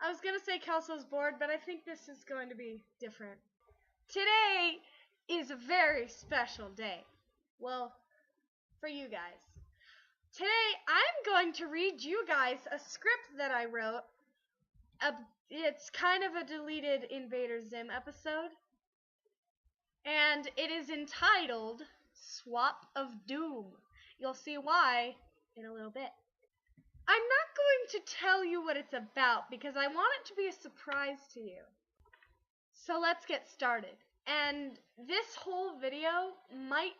I was gonna say Kelsey's bored, but I think this is going to be different. Today is a very special day. Well, for you guys. Today, I'm going to read you guys a script that I wrote. It's kind of a deleted Invader Zim episode. And it is entitled Swap of Doom. You'll see why in a little bit. I'm not going to tell you what it's about because I want it to be a surprise to you. So let's get started. And this whole video might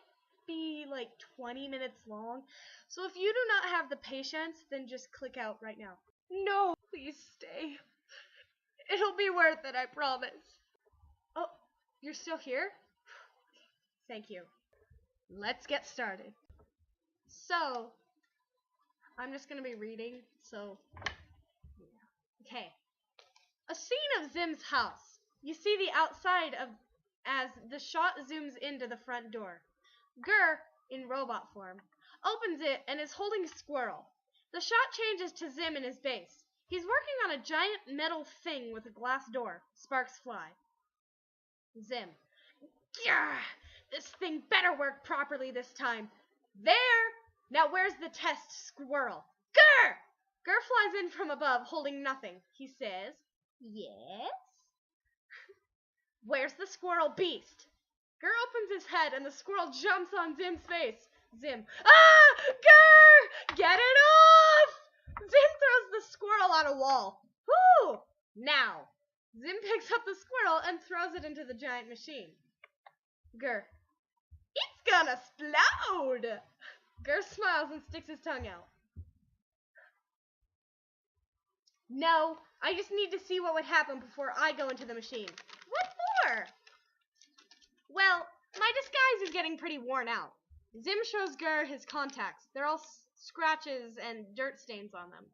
be like 20 minutes long. So if you do not have the patience, then just click out right now. No, please stay. It'll be worth it, I promise. Oh, you're still here? Thank you. Let's get started. So, I'm just going to be reading, so, yeah. Okay. A scene of Zim's house. You see the outside as the shot zooms into the front door. Gur, in robot form, opens it and is holding a squirrel. The shot changes to Zim in his base. He's working on a giant metal thing with a glass door. Sparks fly. Zim. Gah! This thing better work properly this time. There! Now where's the test squirrel? Gur! Gur flies in from above, holding nothing. He says, yes? Where's the squirrel beast? Gur opens his head and the squirrel jumps on Zim's face. Zim. Ah! Gur! Get it off! Zim throws the squirrel on a wall. Whoo! Now. Zim picks up the squirrel and throws it into the giant machine. Gur. It's gonna explode! Gur smiles and sticks his tongue out. No, I just need to see what would happen before I go into the machine. What for? Well, my disguise is getting pretty worn out. Zim shows Gur his contacts. They're all scratches and dirt stains on them.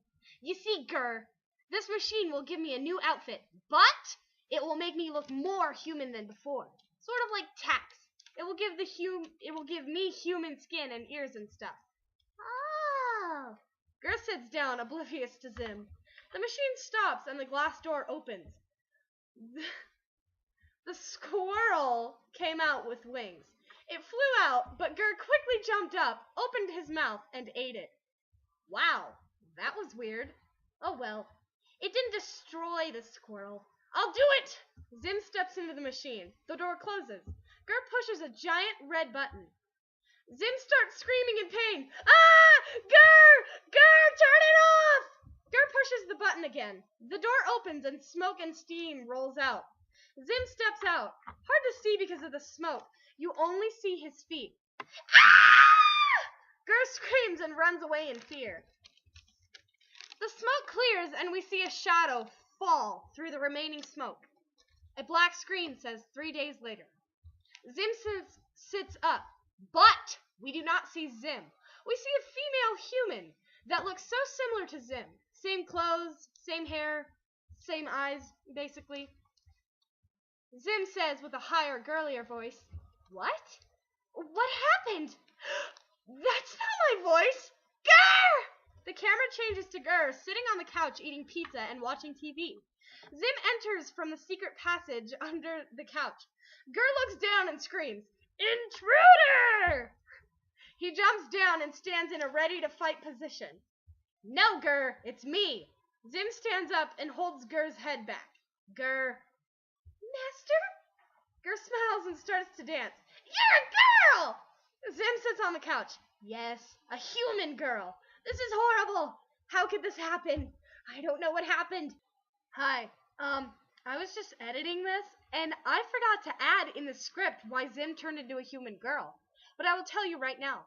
You see, Gur, this machine will give me a new outfit, but it will make me look more human than before. Sort of like tax. It will give me human skin and ears and stuff. Oh. Gur sits down, oblivious to Zim. The machine stops and the glass door opens. The squirrel came out with wings. It flew out, but Gur quickly jumped up, opened his mouth, and ate it. Wow, that was weird. Oh well. It didn't destroy the squirrel. I'll do it! Zim steps into the machine. The door closes. Gur pushes a giant red button. Zim starts screaming in pain. Ah! Gur! Gur, turn it off! Gur pushes the button again. The door opens and smoke and steam rolls out. Zim steps out. Hard to see because of the smoke. You only see his feet. Ah! Gur screams and runs away in fear. The smoke clears and we see a shadow fall through the remaining smoke. A black screen says 3 days later. Zim sits up, but we do not see Zim. We see a female human that looks so similar to Zim. Same clothes, same hair, same eyes, basically. Zim says with a higher, girlier voice, what? What happened? That's not my voice! Gur! The camera changes to Gur sitting on the couch eating pizza and watching TV. Zim enters from the secret passage under the couch. Gur looks down and screams, Intruder! He jumps down and stands in a ready-to-fight position. No, Gur, it's me. Zim stands up and holds Gur's head back. Gur. Master? Gur smiles and starts to dance. You're a girl! Zim sits on the couch. Yes, a human girl. This is horrible. How could this happen? I don't know what happened. Hi, I was just editing this, and I forgot to add in the script why Zim turned into a human girl. But I will tell you right now.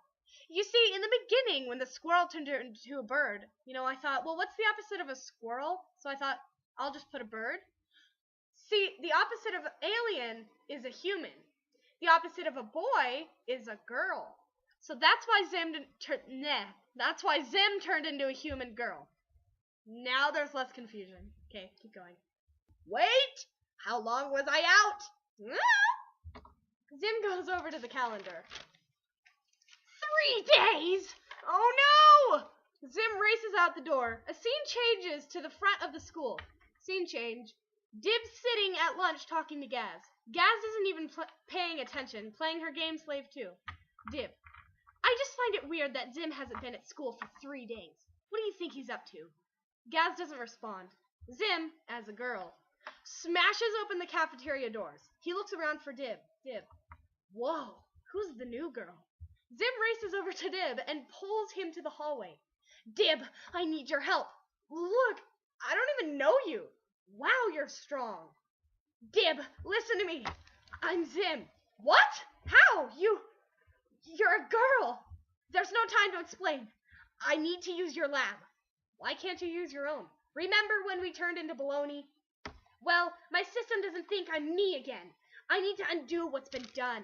You see, in the beginning, when the squirrel turned into a bird, I thought, well, what's the opposite of a squirrel? So I thought, I'll just put a bird. See, the opposite of alien is a human. The opposite of a boy is a girl. So that's why Zim turned into a human girl. Now there's less confusion. Okay, keep going. Wait! How long was I out? Zim goes over to the calendar. 3 days! Oh no! Zim races out the door. A scene changes to the front of the school. Scene change. Dib's sitting at lunch talking to Gaz. Gaz isn't even paying attention, playing her game Slave 2. Dib. I just find it weird that Zim hasn't been at school for 3 days. What do you think he's up to? Gaz doesn't respond. Zim, as a girl, smashes open the cafeteria doors. He looks around for Dib. Dib. Whoa, who's the new girl? Zim races over to Dib and pulls him to the hallway. Dib, I need your help. Look, I don't even know you. Wow, you're strong. Dib, listen to me. I'm Zim. What? How? You're a girl. There's no time to explain. I need to use your lab. Why can't you use your own? Remember when we turned into baloney? Well, my system doesn't think I'm me again. I need to undo what's been done.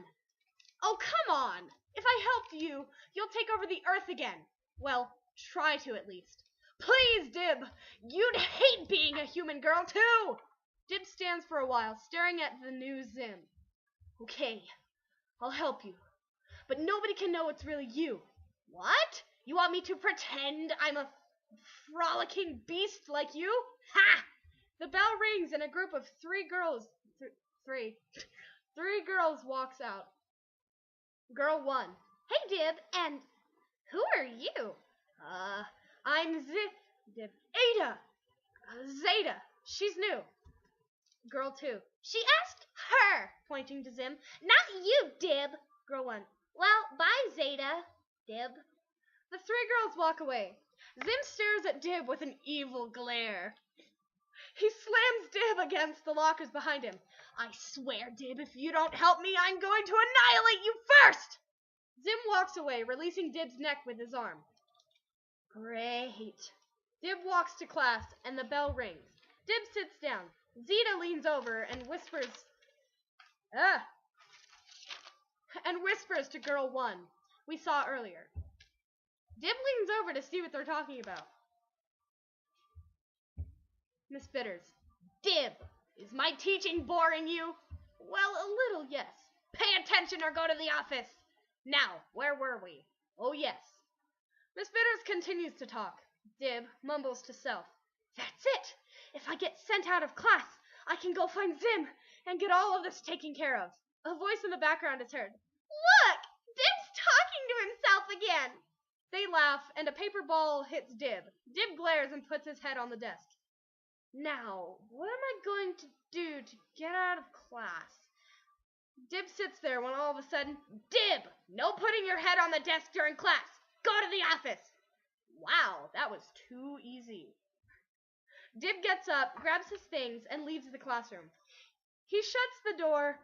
Oh, come on. If I helped you, you'll take over the Earth again. Well, try to at least. Please, Dib. You'd hate being a human girl, too. Dib stands for a while, staring at the new Zim. Okay, I'll help you. But nobody can know it's really you. What? You want me to pretend I'm a frolicking beast like you? Ha! The bell rings and a group of 3 girls, three girls walks out. Girl 1. Hey, Dib, and who are you? I'm Dib. Ada. Zeta. She's new. Girl 2. She asked her, pointing to Zim. Not you, Dib. Girl 1. Well, bye, Zeta. Dib. The 3 girls walk away. Zim stares at Dib with an evil glare. He slams Dib against the lockers behind him. I swear, Dib, if you don't help me, I'm going to annihilate you first! Zim walks away, releasing Dib's neck with his arm. Great. Dib walks to class, and the bell rings. Dib sits down. Zeta leans over and whispers to girl 1 we saw earlier. Dib leans over to see what they're talking about. Miss Bitters. Dib, is my teaching boring you? Well, a little, yes. Pay attention or go to the office. Now, where were we? Oh, yes. Miss Bitters continues to talk. Dib mumbles to self. That's it. If I get sent out of class, I can go find Zim and get all of this taken care of. A voice in the background is heard. Look! Dib's talking to himself again. They laugh, and a paper ball hits Dib. Dib glares and puts his head on the desk. Now, what am I going to do to get out of class? Dib sits there when all of a sudden, Dib! No putting your head on the desk during class! Go to the office! Wow, that was too easy. Dib gets up, grabs his things, and leaves the classroom. He shuts the door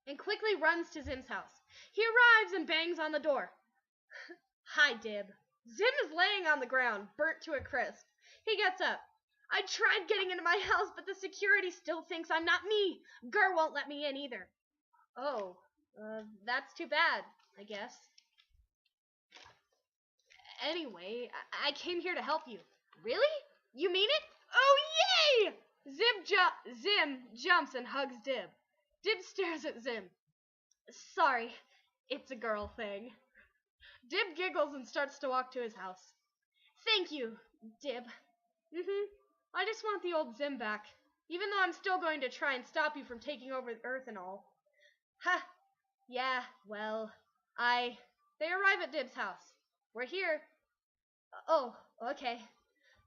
and quickly runs to Zim's house. He arrives and bangs on the door. Hi, Dib. Zim is laying on the ground, burnt to a crisp. He gets up. I tried getting into my house, but the security still thinks I'm not me. Gur won't let me in either. Oh, that's too bad, I guess. Anyway, I came here to help you. Really? You mean it? Oh, yay! Zim jumps and hugs Dib. Dib stares at Zim. Sorry, it's a girl thing. Dib giggles and starts to walk to his house. Thank you, Dib. I just want the old Zim back, even though I'm still going to try and stop you from taking over Earth and all. Ha! Yeah, well, They arrive at Dib's house. We're here. Oh, okay.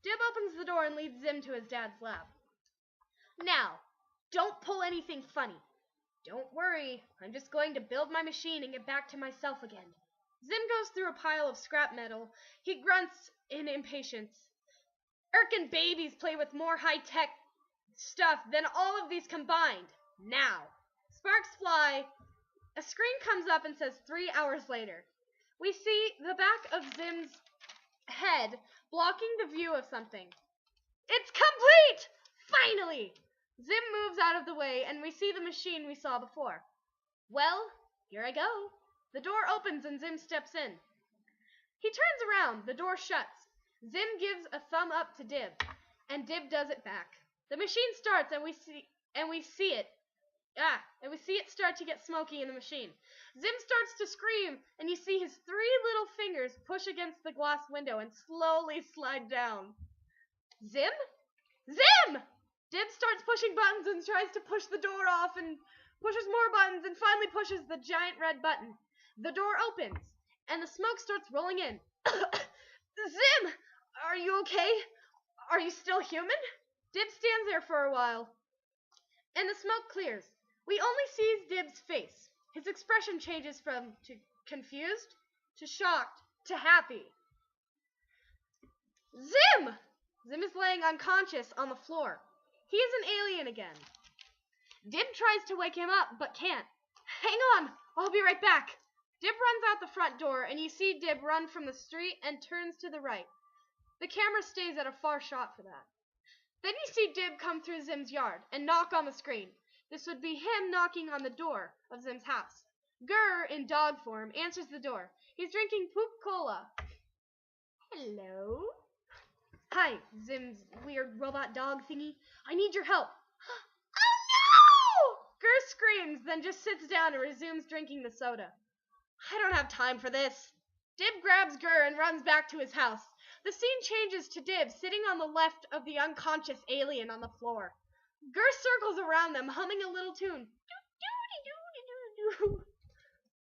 Dib opens the door and leads Zim to his dad's lab. Now, don't pull anything funny. Don't worry, I'm just going to build my machine and get back to myself again. Zim goes through a pile of scrap metal. He grunts in impatience. Irkin babies play with more high-tech stuff than all of these combined. Now. Sparks fly. A screen comes up and says 3 hours later. We see the back of Zim's head blocking the view of something. It's complete! Finally! Zim moves out of the way and we see the machine we saw before. Well, here I go. The door opens and Zim steps in. He turns around. The door shuts. Zim gives a thumb up to Dib, and Dib does it back. The machine starts and we see it start to get smoky in the machine. Zim starts to scream, and you see his 3 little fingers push against the glass window and slowly slide down. Zim? Zim! Dib starts pushing buttons and tries to push the door off and pushes more buttons and finally pushes the giant red button. The door opens and the smoke starts rolling in. Zim, are you okay? Are you still human? Dib stands there for a while and the smoke clears. We only see Dib's face. His expression changes from confused to shocked to happy. Zim! Zim is laying unconscious on the floor. He is an alien again. Dib tries to wake him up, but can't. Hang on, I'll be right back. Dib runs out the front door, and you see Dib run from the street and turns to the right. The camera stays at a far shot for that. Then you see Dib come through Zim's yard and knock on the screen. This would be him knocking on the door of Zim's house. Gur, in dog form, answers the door. He's drinking poop cola. Hello? Hi, Zim's weird robot dog thingy. I need your help. Oh no! Gur screams, then just sits down and resumes drinking the soda. I don't have time for this. Dib grabs Gur and runs back to his house. The scene changes to Dib sitting on the left of the unconscious alien on the floor. Gur circles around them, humming a little tune.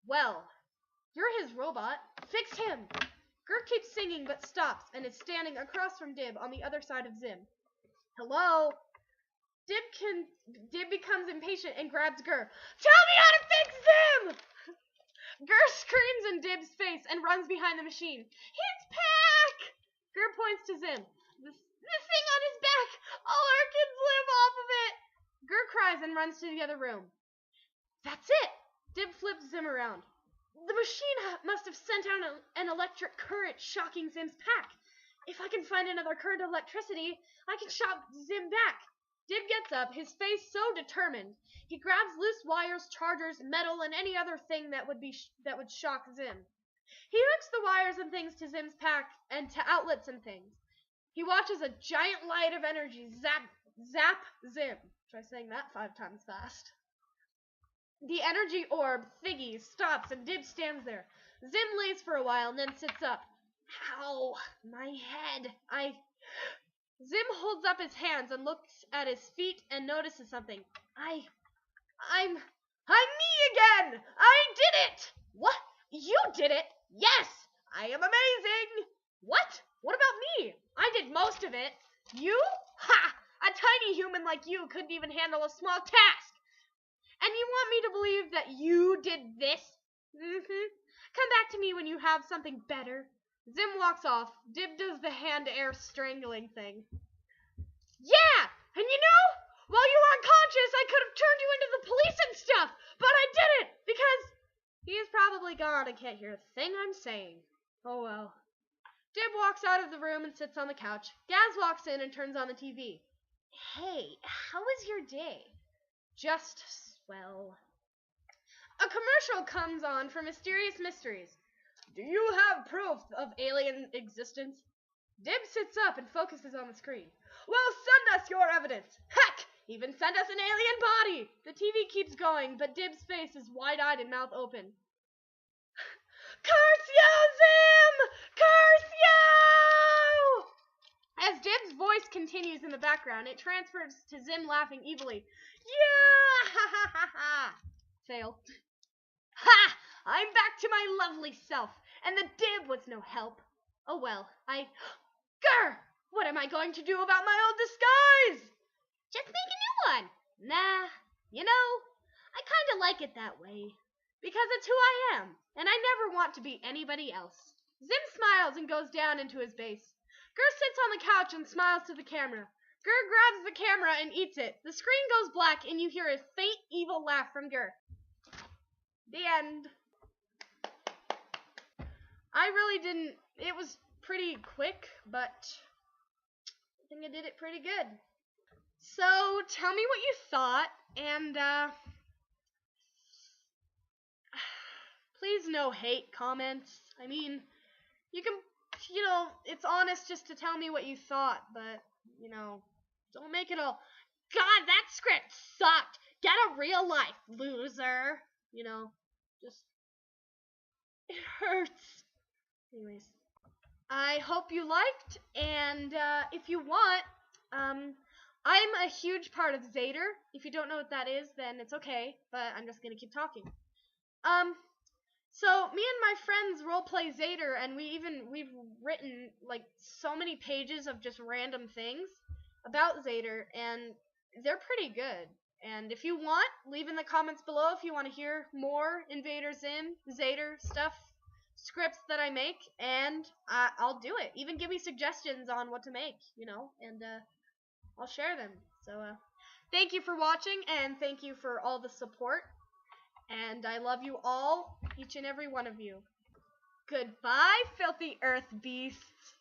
Well, you're his robot. Fix him. Gur keeps singing but stops and is standing across from Dib on the other side of Zim. Hello? Dib becomes impatient and grabs Gur. Tell me how to fix Zim! Gur screams in Dib's face and runs behind the machine. His pack! Gur points to Zim. The thing on his back! All our kids live off of it! Gur cries and runs to the other room. That's it! Dib flips Zim around. The machine must have sent out an electric current shocking Zim's pack. If I can find another current of electricity, I can shock Zim back. Dib gets up, his face so determined. He grabs loose wires, chargers, metal, and any other thing that would shock Zim. He hooks the wires and things to Zim's pack and to outlets and things. He watches a giant light of energy zap Zim. Try saying that 5 times fast. The energy orb, Thingy, stops and Dib stands there. Zim lays for a while and then sits up. Ow, my head. Zim holds up his hands and looks at his feet and notices something. I'm me again! I did it! What? You did it? Yes! I am amazing! What? What about me? I did most of it. You? Ha! A tiny human like you couldn't even handle a small task. And you want me to believe that you did this? Come back to me when you have something better. Zim walks off. Dib does the hand-air strangling thing. Yeah! And you know, while you were unconscious, I could have turned you into the police and stuff, but I didn't, because he is probably gone and can't hear a thing I'm saying. Oh well. Dib walks out of the room and sits on the couch. Gaz walks in and turns on the TV. Hey, how was your day? Just swell. A commercial comes on for Mysterious Mysteries. Do you have proof of alien existence? Dib sits up and focuses on the screen. Well, send us your evidence. Heck, even send us an alien body. The TV keeps going, but Dib's face is wide-eyed and mouth open. Curse you, Zim! Curse you! As Dib's voice continues in the background, it transfers to Zim laughing evilly. Yeah! Ha ha ha ha! Fail. Ha! I'm back to my lovely self, and the Dib was no help. Oh well, Grr! What am I going to do about my old disguise? Just make a new one. Nah, you know, I kinda like it that way. Because it's who I am, and I never want to be anybody else. Zim smiles and goes down into his base. Gur sits on the couch and smiles to the camera. Gur grabs the camera and eats it. The screen goes black and you hear a faint, evil laugh from Gur. The end. I really didn't... It was pretty quick, but I think I did it pretty good. So, tell me what you thought, and, please no hate comments. I mean, you can, it's honest just to tell me what you thought, but, don't make it all, God, that script sucked. Get a real life, loser. Just, it hurts. Anyways, I hope you liked, and if you want, I'm a huge part of Zader. If you don't know what that is, then it's okay, but I'm just gonna keep talking. So me and my friends roleplay Zader, and we've written like so many pages of just random things about Zader, and they're pretty good. And if you want, leave in the comments below if you want to hear more Invader Zim, Zader stuff, scripts that I make, and I'll do it. Even give me suggestions on what to make, and I'll share them. So, thank you for watching, and thank you for all the support. And I love you all, each and every one of you. Goodbye, filthy earth beasts.